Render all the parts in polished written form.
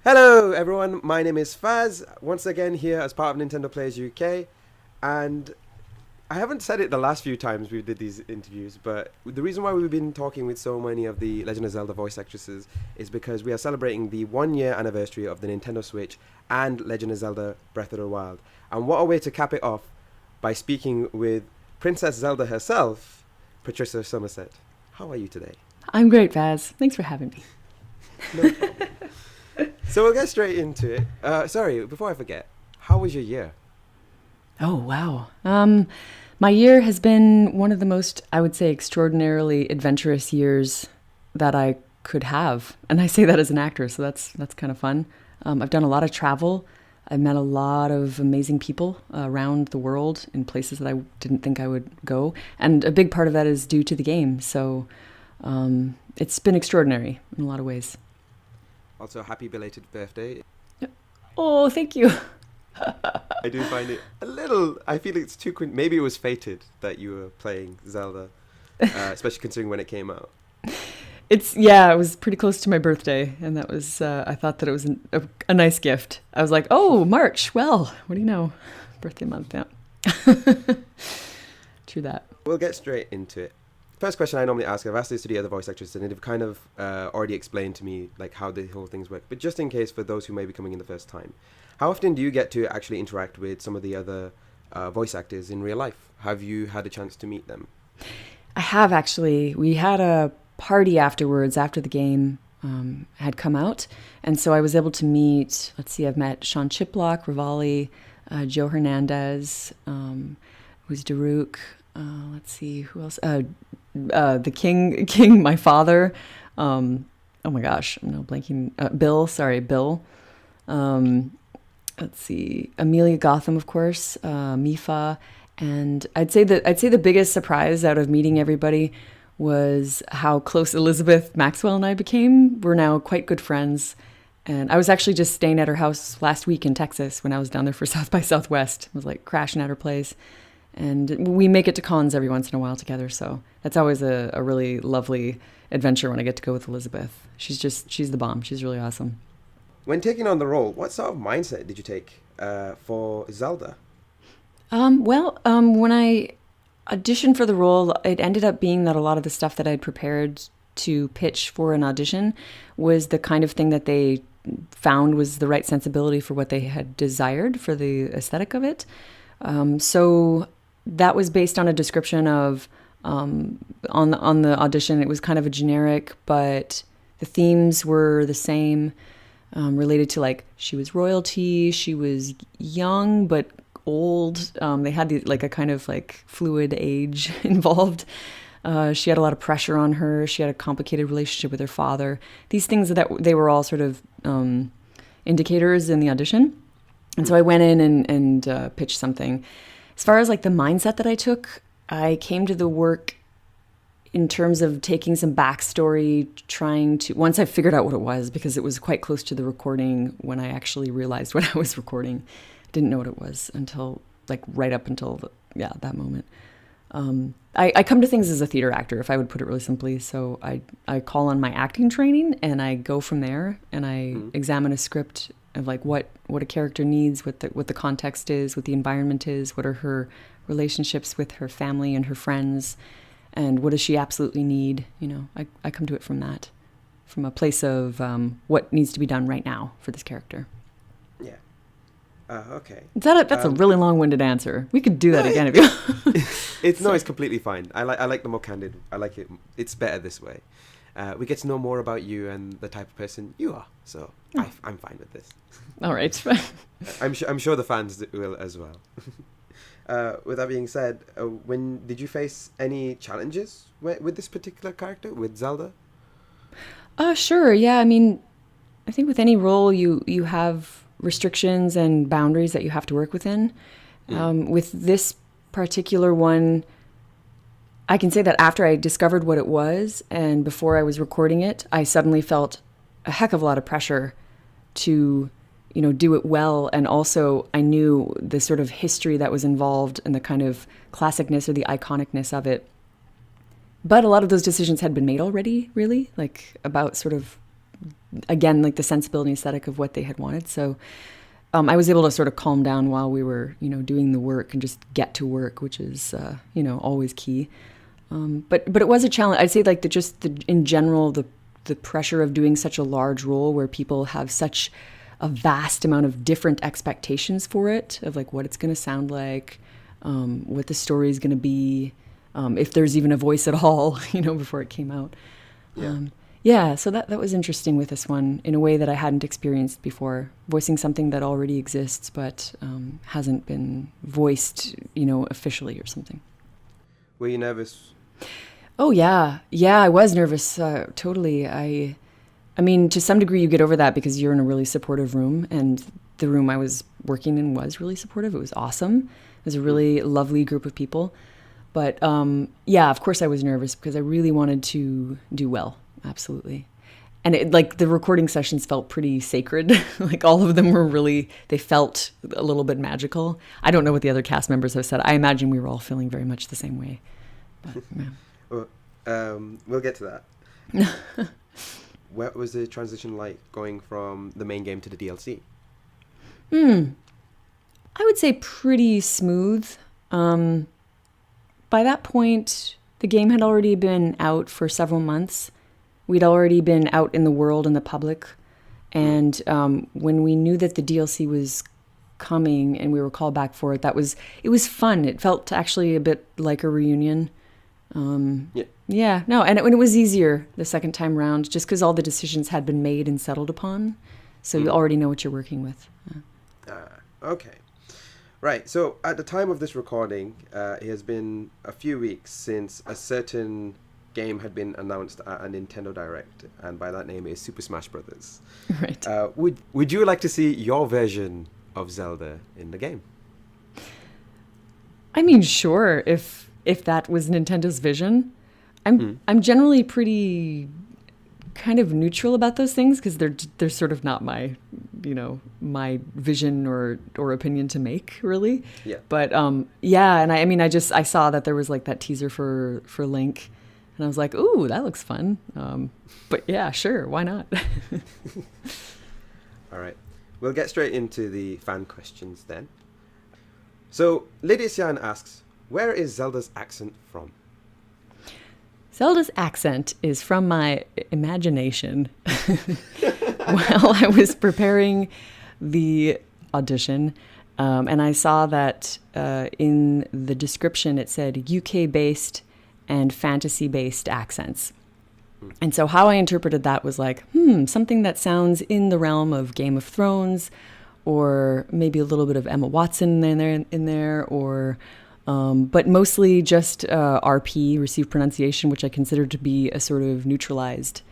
Hello, everyone. My name is Faz. Once again, here as part of Nintendo Players UK, and I haven't said it the last few times we did these interviews, but the reason why we've been talking with so many of the Legend of Zelda voice actresses is because we are celebrating the 1 year anniversary of the Nintendo Switch and Legend of Zelda Breath of the Wild. And what a way to cap it off by speaking with Princess Zelda herself, Patricia Summersett. How are you today? I'm great, Vaz. Thanks for having me. No problem. So we'll get straight into it. Sorry, before I forget, how was your year? Oh, wow. My year has been one of the most, I would say, extraordinarily adventurous years that I could have. And I say that as an actor, so that's kind of fun. I've done a lot of travel. I've met a lot of amazing people around the world in places that I didn't think I would go. And a big part of that is due to the game. So it's been extraordinary in a lot of ways. Also, happy belated birthday. Oh, thank you. I do find it a little, I feel it's too, maybe it was fated that you were playing Zelda, especially considering when it came out. It was pretty close to my birthday, and that was, I thought that it was a nice gift. I was like, oh, March, well, what do you know? Birthday month, yeah. True that. We'll get straight into it. First question I normally ask, I've asked this to the other voice actors, and they've kind of already explained to me like how the whole things work. But just in case for those who may be coming in the first time, how often do you get to actually interact with some of the other voice actors in real life? Have you had a chance to meet them? I have, actually. We had a party afterwards, after the game had come out. And so I was able to meet, I've met Sean Chiplock, Rivali, Joe Hernandez, who's Daruk. Who else? The King, my father. Oh my gosh, I'm now blanking. Bill. Amelia Gotham, of course, Mifa, and I'd say the biggest surprise out of meeting everybody was how close Elizabeth Maxwell and I became. We're now quite good friends, and I was actually just staying at her house last week in Texas when I was down there for South by Southwest. I was like crashing at her place. And we make it to cons every once in a while together, so that's always a really lovely adventure when I get to go with Elizabeth. She's the bomb. She's really awesome. When taking on the role, what sort of mindset did you take for Zelda? When I auditioned for the role, it ended up being that a lot of the stuff that I'd prepared to pitch for an audition was the kind of thing that they found was the right sensibility for what they had desired for the aesthetic of it. So that was based on a description of, on the audition, it was kind of a generic, but the themes were the same, related to like, she was royalty, she was young, but old. They had a kind of like fluid age involved. She had a lot of pressure on her. She had a complicated relationship with her father. These things that they were all sort of, indicators in the audition. And so I went in and pitched something. As far as like the mindset that I took, I came to the work in terms of taking some backstory, once I figured out what it was, because it was quite close to the recording when I actually realized what I was recording. I didn't know what it was until right up until that moment. I come to things as a theater actor, if I would put it really simply. So I call on my acting training and I go from there and I examine a script of like what a character needs, what the context is, what the environment is, what are her relationships with her family and her friends, and what does she absolutely need. I come to it from a place of what needs to be done right now for this character. Yeah. Okay. That's a really long-winded answer. We could do that again if you. It's completely fine. I like the more candid. I like it. It's better this way. We get to know more about you and the type of person you are. So I'm fine with this. All right. I'm sure the fans will as well. With that being said, when did you face any challenges with this particular character, with Zelda? Sure. Yeah. I mean, I think with any role, you have restrictions and boundaries that you have to work within. With this particular one, I can say that after I discovered what it was and before I was recording it, I suddenly felt a heck of a lot of pressure to, do it well. And also I knew the sort of history that was involved and the kind of classicness or the iconicness of it. But a lot of those decisions had been made already, really, like about sort of again, like the sensibility and aesthetic of what they had wanted. So I was able to sort of calm down while we were, doing the work and just get to work, which is, always key. But it was a challenge. I'd say like in general, the pressure of doing such a large role where people have such a vast amount of different expectations for it, of like what it's going to sound like, what the story is going to be, if there's even a voice at all, before it came out. So that was interesting with this one in a way that I hadn't experienced before, voicing something that already exists but hasn't been voiced, officially or something. Were you nervous? Oh, yeah. Yeah, I was nervous, totally. I mean, to some degree you get over that because you're in a really supportive room, and the room I was working in was really supportive. It was awesome. It was a really lovely group of people. But yeah, of course I was nervous because I really wanted to do well. Absolutely. And the recording sessions felt pretty sacred. Like all of them they felt a little bit magical. I don't know what the other cast members have said. I imagine we were all feeling very much the same way. But, yeah. Well, we'll get to that. What was the transition like going from the main game to the DLC? I would say pretty smooth. By that point, the game had already been out for several months. We'd already been out in the world and the public. And when we knew that the DLC was coming and we were called back for it, it was fun. It felt actually a bit like a reunion. And it was easier the second time round just because all the decisions had been made and settled upon. So you already know what you're working with. Okay. Right, so at the time of this recording, it has been a few weeks since a certain game had been announced at a Nintendo Direct, and by that name is Super Smash Brothers. Right. Would you like to see your version of Zelda in the game? I mean, sure, if that was Nintendo's vision. I'm generally pretty kind of neutral about those things because they're sort of not my my vision or opinion to make, really. Yeah. But and I mean I saw that there was like that teaser for Link, and I was like, ooh, that looks fun. But yeah, sure, why not? All right, we'll get straight into the fan questions then. So Lydia Sian asks, where is Zelda's accent from? Zelda's accent is from my imagination. While I was preparing the audition, and I saw that in the description it said UK-based and fantasy-based accents. And so how I interpreted that was like, something that sounds in the realm of Game of Thrones, or maybe a little bit of Emma Watson in there, or but mostly just RP, received pronunciation, which I consider to be a sort of neutralized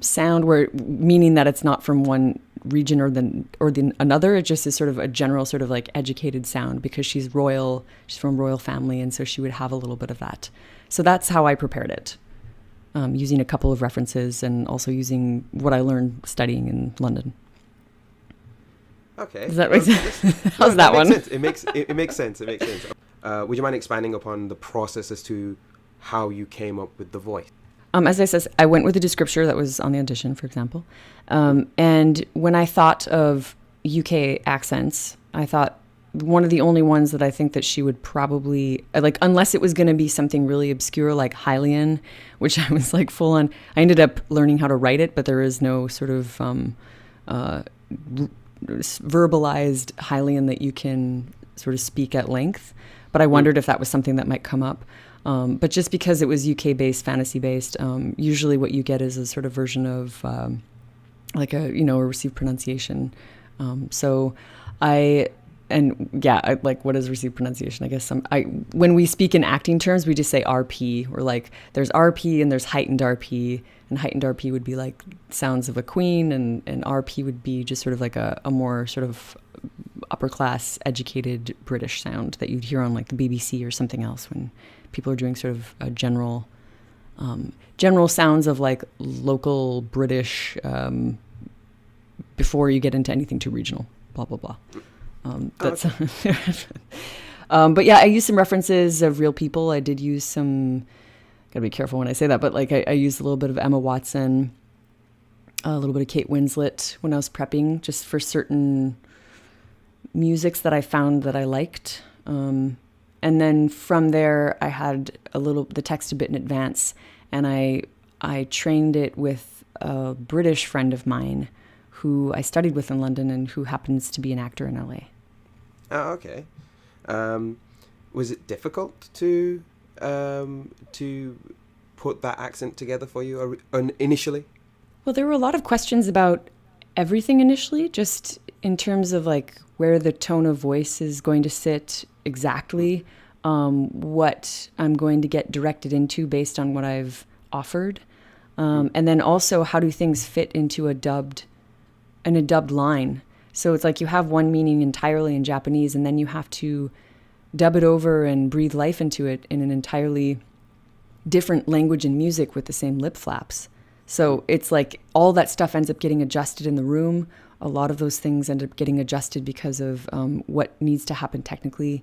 sound, meaning that it's not from one region or another. It just is sort of a general sort of like educated sound because she's from royal family, and so she would have a little bit of that. So that's how I prepared it, using a couple of references and also using what I learned studying in London. Okay. Does that make sense? How's that one? Sense. It makes sense. Would you mind expanding upon the process as to how you came up with the voice? As I said, I went with the descriptor that was on the audition, for example. And when I thought of UK accents, I thought one of the only ones that I think that she would probably, like, unless it was going to be something really obscure like Hylian, which I was like full on. I ended up learning how to write it, but there is no sort of verbalized Hylian that you can sort of speak at length. But I wondered if that was something that might come up. But just because it was UK-based, fantasy-based, usually what you get is a sort of version of like a received pronunciation. What is received pronunciation? I guess when we speak in acting terms, we just say RP. Or like there's RP and there's heightened RP, and heightened RP would be like sounds of a queen, and RP would be just sort of like a more sort of upper class educated British sound that you'd hear on like the BBC or something else when people are doing sort of a general sounds of like local British before you get into anything too regional, blah blah blah. That's but yeah, I used some references of real people. I did use some, gotta be careful when I say that, but like I used a little bit of Emma Watson. a little bit of Kate Winslet when I was prepping, just for certain musics that I found that I liked. And then from there, I had the text a bit in advance, and I trained it with a British friend of mine who I studied with in London and who happens to be an actor in LA. Oh, okay. Was it difficult to put that accent together for you initially? Well, there were a lot of questions about everything initially, just in terms of like where the tone of voice is going to sit exactly, what I'm going to get directed into based on what I've offered. And then also, how do things fit into a dubbed line? So it's like you have one meaning entirely in Japanese, and then you have to dub it over and breathe life into it in an entirely different language and music with the same lip flaps. So it's like all that stuff ends up getting adjusted in the room. A lot of those things end up getting adjusted because of what needs to happen technically.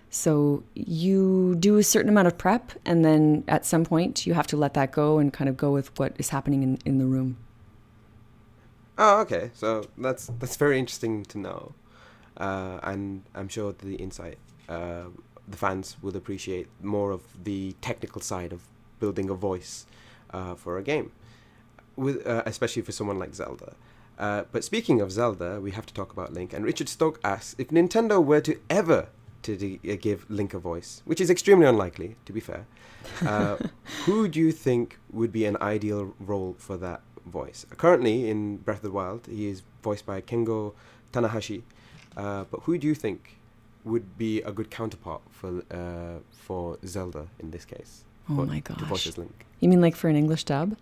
So you do a certain amount of prep, and then at some point you have to let that go and kind of go with what is happening in the room. Oh, okay. So that's very interesting to know, and I'm sure the insight the fans will appreciate more of the technical side of building a voice for a game, with especially for someone like Zelda. But speaking of Zelda, we have to talk about Link. And Richard Stoke asks, if Nintendo were to ever give Link a voice, which is extremely unlikely, to be fair, who do you think would be an ideal role for that voice? Currently, in Breath of the Wild, he is voiced by Kengo Tanahashi. But who do you think would be a good counterpart for Zelda in this case? My gosh. To voice as Link. You mean like for an English dub?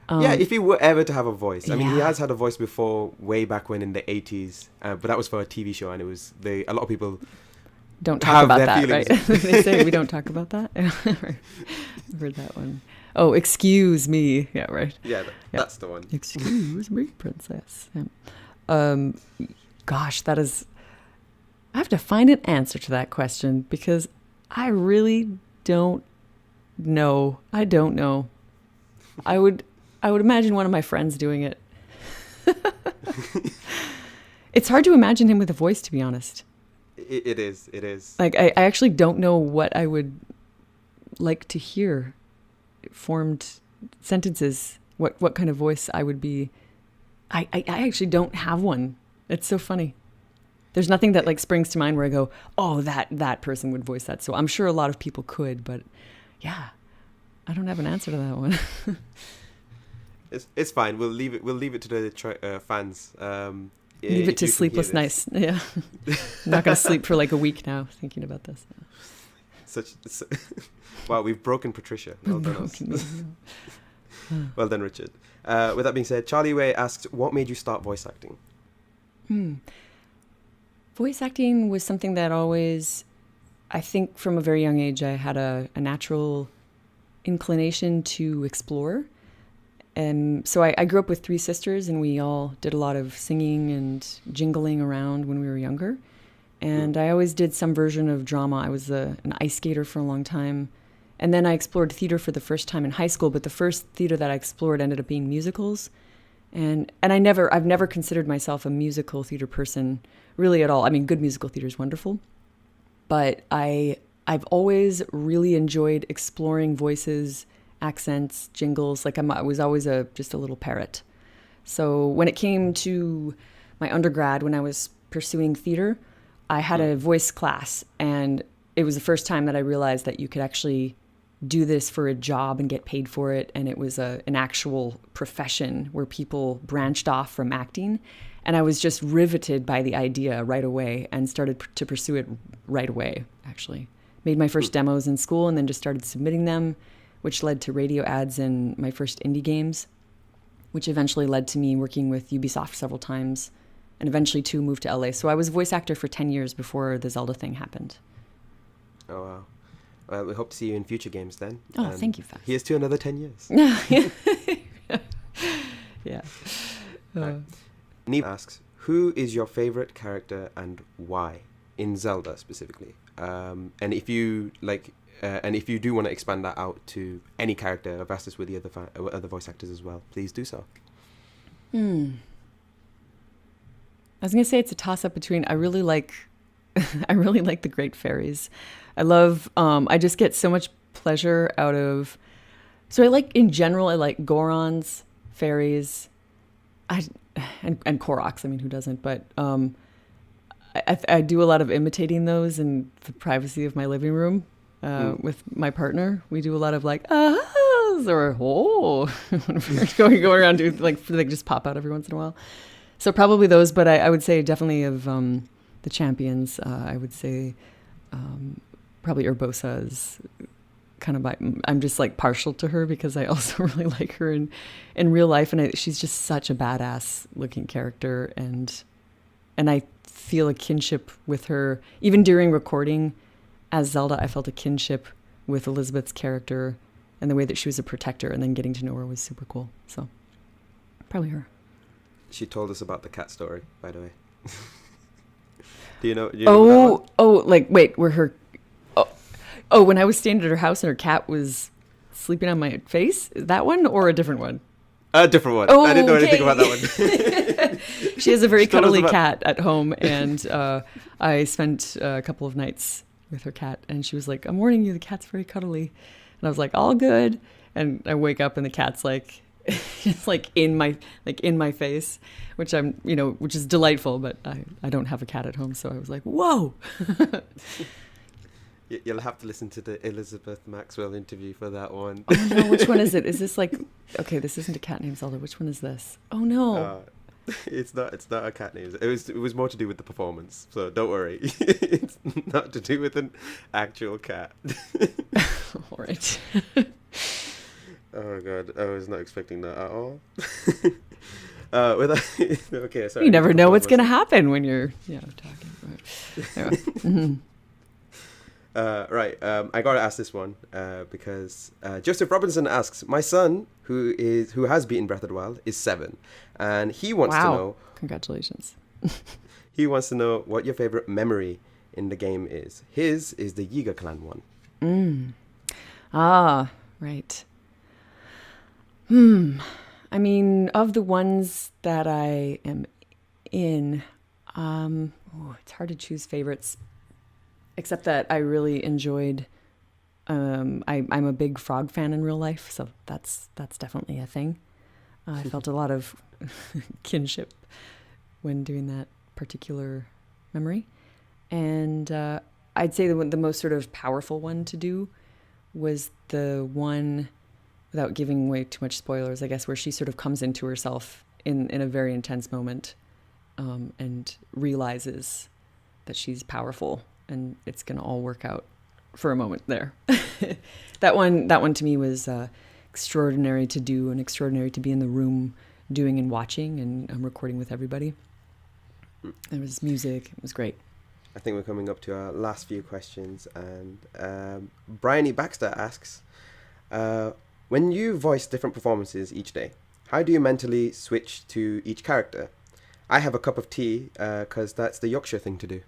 Yeah, if he were ever to have a voice. I mean, he Yeah. has had a voice before, way back when in the 80s, but that was for a TV show, and it was a lot of people Don't talk have about their that, feelings. right? They say we don't talk about that. I've heard that one. Oh, excuse me. Yeah, right. Yeah, that's the one. Excuse me, princess. Yeah. Gosh, that is... I have to find an answer to that question because I really don't know. I don't know. I would imagine one of my friends doing it. It's hard to imagine him with a voice, to be honest. It is. Like, I actually don't know what I would like to hear formed sentences, what kind of voice I would be. I actually don't have one. It's so funny. There's nothing that like springs to mind where I go, oh, that person would voice that. So I'm sure a lot of people could, but yeah, I don't have an answer to that one. It's fine. We'll leave it to the fans. Leave it to sleepless nights. Yeah. I'm not going to sleep for like a week now thinking about this. Wow, we've broken Patricia. Well done us. Well done, Richard. With that being said, Charlie Way asks, what made you start voice acting? Voice acting was something that always, I think from a very young age, I had a natural inclination to explore. And so I grew up with 3 sisters, and we all did a lot of singing and jingling around when we were younger. And I always did some version of drama. I was an ice skater for a long time. And then I explored theater for the first time in high school, but the first theater that I explored ended up being musicals. And I've never considered myself a musical theater person really at all. I mean, good musical theater is wonderful, but I've always really enjoyed exploring voices, accents, jingles. Like I was always just a little parrot. So when it came to my undergrad, when I was pursuing theater, I had a voice class, and it was the first time that I realized that you could actually do this for a job and get paid for it. And it was an actual profession where people branched off from acting. And I was just riveted by the idea right away and started to pursue it right away, actually. Made my first demos in school and then just started submitting them, which led to radio ads and my first indie games, which eventually led to me working with Ubisoft several times and eventually to move to LA. So I was a voice actor for 10 years before the Zelda thing happened. Oh, wow. Well, we hope to see you in future games then. Oh, thank you, Faz. Here's to another 10 years. Yeah. Neve asks, who is your favorite character and why in Zelda specifically? And if you do want to expand that out to any character, I've asked this with the other voice actors as well, please do so. I was gonna say it's a toss up between I really like I really like the Great Fairies. I love I just get so much pleasure out of so I like in general I like Gorons, fairies, and Koroks. I mean, who doesn't? But I do a lot of imitating those in the privacy of my living room with my partner. We do a lot of like ahs or oh when we're going around doing like they just pop out every once in a while. So probably those, but I would say definitely of the champions. I would say probably Urbosa is kind of I'm just like partial to her because I also really like her in real life, and she's just such a badass looking character, and I feel a kinship with her. Even during recording as Zelda, I felt a kinship with Elizabeth's character and the way that she was a protector, and then getting to know her was super cool. So probably her. She told us about the cat story, by the way. Do you know that one? Like wait, were her when I was staying at her house and her cat was sleeping on my face? Is that one or a different one? A different one. I didn't know anything about that one. She has a very cuddly cat at home, and I spent a couple of nights with her cat, and she was like, "I'm warning you, the cat's very cuddly," and I was like, "All good," and I wake up and the cat's like, it's like in my face, which which is delightful, but I don't have a cat at home, so I was like, "Whoa." You'll have to listen to the Elizabeth Maxwell interview for that one. Oh no, which one is it? Is this like, okay, this isn't a cat named Zelda. Which one is this? Oh no. It's not a cat name. It was more to do with the performance. So don't worry. It's not to do with an actual cat. All right. Oh god, I was not expecting that at all. Okay, sorry. You never know what's gonna happen when you're talking. Right. Anyway. Mm-hmm. I gotta ask this one because Joseph Robinson asks, my son, who has beaten Breath of the Wild, is 7, and he wants to know. Congratulations. He wants to know what your favorite memory in the game is. His is the Yiga Clan one. Ah, right. I mean, of the ones that I am in, it's hard to choose favorites. Except that I really enjoyed. I'm a big frog fan in real life, so that's definitely a thing. I felt a lot of kinship when doing that particular memory, and I'd say the most sort of powerful one to do was the one, without giving away too much spoilers, I guess, where she sort of comes into herself in a very intense moment, and realizes that she's powerful. And it's going to all work out for a moment there. That one to me was extraordinary to do and extraordinary to be in the room doing and watching and recording with everybody. There was music. It was great. I think we're coming up to our last few questions. And Brian E. Baxter asks, when you voice different performances each day, how do you mentally switch to each character? I have a cup of tea because that's the Yorkshire thing to do.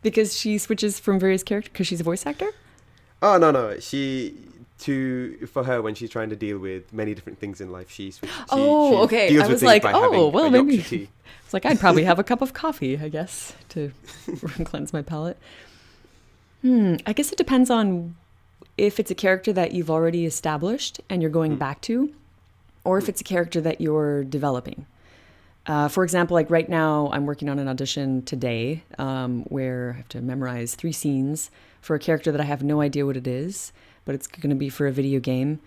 Because she switches from various characters because she's a voice actor? Oh, no. For her, when she's trying to deal with many different things in life, she okay. deals I with was things like, by having well, a maybe. Yorkshire tea. It's like, I'd probably have a cup of coffee, I guess, to cleanse my palate. I guess it depends on if it's a character that you've already established and you're going back to, or if it's a character that you're developing. For example, like right now, I'm working on an audition today where I have to memorize 3 scenes for a character that I have no idea what it is, but it's going to be for a video game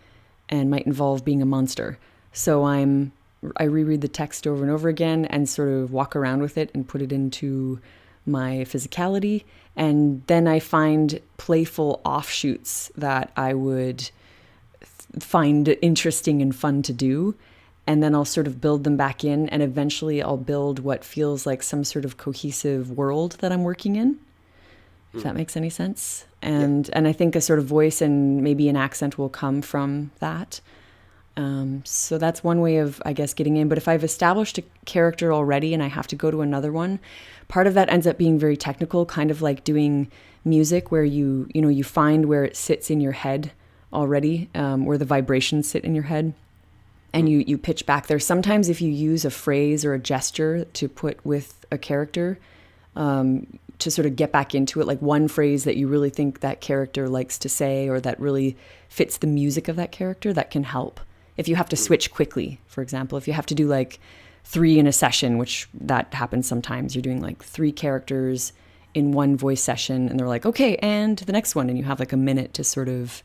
and might involve being a monster. So I reread the text over and over again and sort of walk around with it and put it into my physicality. And then I find playful offshoots that I would find interesting and fun to do. And then I'll sort of build them back in, and eventually I'll build what feels like some sort of cohesive world that I'm working in, if that makes any sense. And I think a sort of voice and maybe an accent will come from that. So that's one way of, I guess, getting in. But if I've established a character already and I have to go to another one, part of that ends up being very technical, kind of like doing music where you find where it sits in your head already, where the vibrations sit in your head. and you pitch back there. Sometimes if you use a phrase or a gesture to put with a character, to sort of get back into it, like one phrase that you really think that character likes to say or that really fits the music of that character, that can help. If you have to switch quickly, for example, if you have to do like 3 in a session, which that happens sometimes, you're doing like 3 characters in one voice session and they're like, okay, and the next one, and you have like a minute to sort of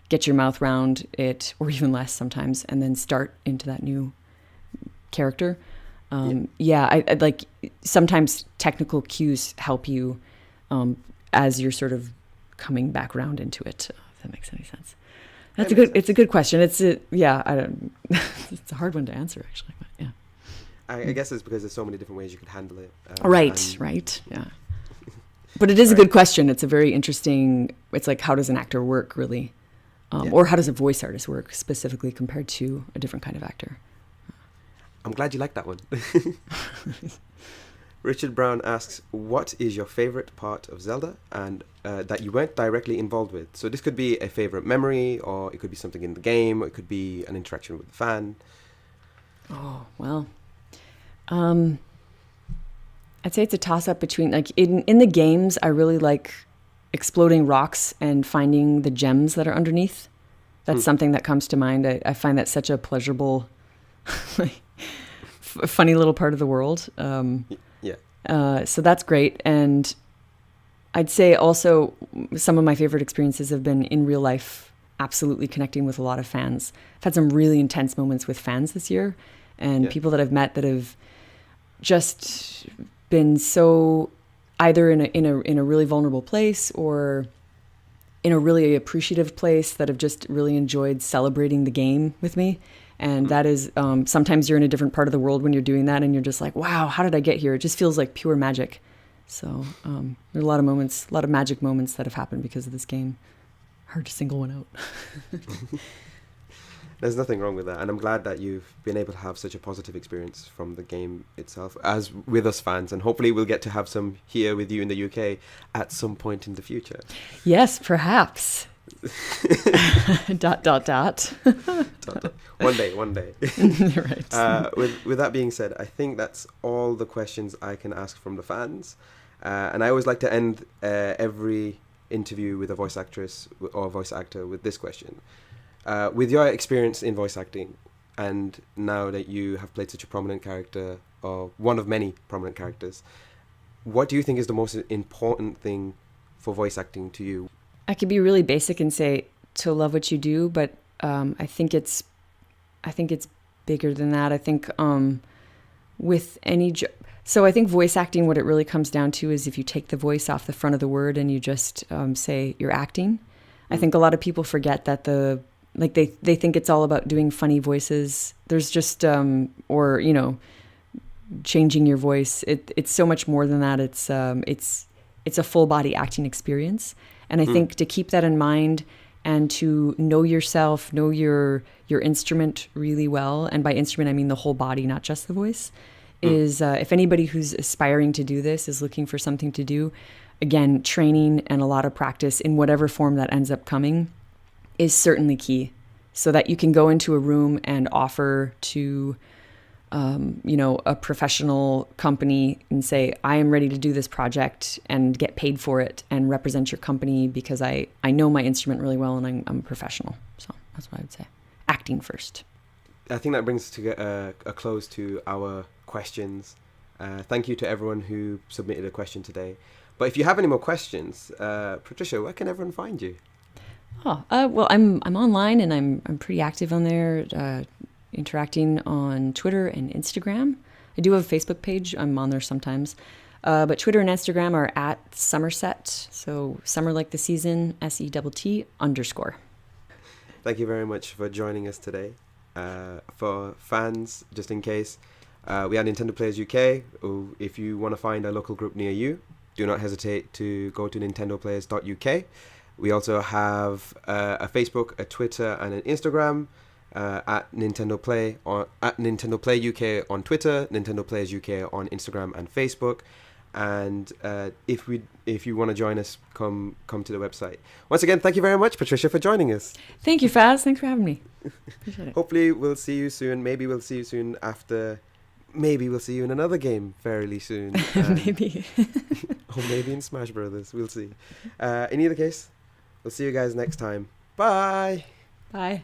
get your mouth around it, or even less sometimes, and then start into that new character. I like sometimes technical cues help you as you're sort of coming back around into it. If that makes any sense. It's a good question. It's a hard one to answer actually. But yeah. I guess it's because there's so many different ways you could handle it. Right. Yeah. But it is a good question. It's a very interesting. It's like, how does an actor work really, or how does a voice artist work specifically compared to a different kind of actor? I'm glad you like that one. Richard Brown asks, what is your favorite part of Zelda and that you weren't directly involved with? So this could be a favorite memory, or it could be something in the game, or it could be an interaction with the fan. Oh, well, I'd say it's a toss-up between, like, in the games, I really like exploding rocks and finding the gems that are underneath. That's something that comes to mind. I find that such a pleasurable... a funny little part of the world. So that's great. And I'd say also some of my favorite experiences have been in real life, absolutely connecting with a lot of fans. I've had some really intense moments with fans this year, and people that I've met that have just been so either in a really vulnerable place or in a really appreciative place, that have just really enjoyed celebrating the game with me. And that is, sometimes you're in a different part of the world when you're doing that, and you're just like, wow, how did I get here? It just feels like pure magic. So there are a lot of moments, a lot of magic moments that have happened because of this game. Hard to single one out. There's nothing wrong with that. And I'm glad that you've been able to have such a positive experience from the game itself, as with us fans. And hopefully we'll get to have some here with you in the UK at some point in the future. Yes, perhaps. ... One day. Right. With that being said, I think that's all the questions I can ask from the fans. And I always like to end every interview with a voice actress or voice actor with this question. With your experience in voice acting, and now that you have played such a prominent character, or one of many prominent characters, what do you think is the most important thing for voice acting to you? I could be really basic and say to love what you do, but I think it's bigger than that. I think with any so I think voice acting, what it really comes down to is if you take the voice off the front of the word and you just say you're acting. I think a lot of people forget that they think it's all about doing funny voices. There's just or changing your voice. It's so much more than that. It's a full body acting experience. And I think to keep that in mind and to know yourself, know your instrument really well, and by instrument I mean the whole body, not just the voice, is if anybody who's aspiring to do this is looking for something to do, again, training and a lot of practice in whatever form that ends up coming is certainly key, so that you can go into a room and offer to a professional company and say, I am ready to do this project and get paid for it and represent your company because I know my instrument really well and I'm a professional. So that's what I would say. Acting first. I think that brings to a close to our questions. Thank you to everyone who submitted a question today. But if you have any more questions, Patricia, where can everyone find you? Well, I'm online and I'm pretty active on there. Interacting on Twitter and Instagram. I do have a Facebook page. I'm on there sometimes. But Twitter and Instagram are at Summersett. So summer like the season, SETT_. Thank you very much for joining us today. For fans, just in case, we are Nintendo Players UK. If you want to find a local group near you, do not hesitate to go to nintendoplayers.uk. We also have a Facebook, a Twitter, and an Instagram. At Nintendo Play or at Nintendo Play UK on Twitter, Nintendo Players UK on Instagram and Facebook, And if you want to join us, come to the website. Once again, thank you very much, Patricia, for joining us. Thank you, Faz. Thanks for having me. Appreciate it. Hopefully we'll see you soon. Maybe we'll see you soon after. Maybe we'll see you in another game fairly soon. Maybe. Or maybe in Smash Brothers. We'll see. In either case, we'll see you guys next time. Bye. Bye.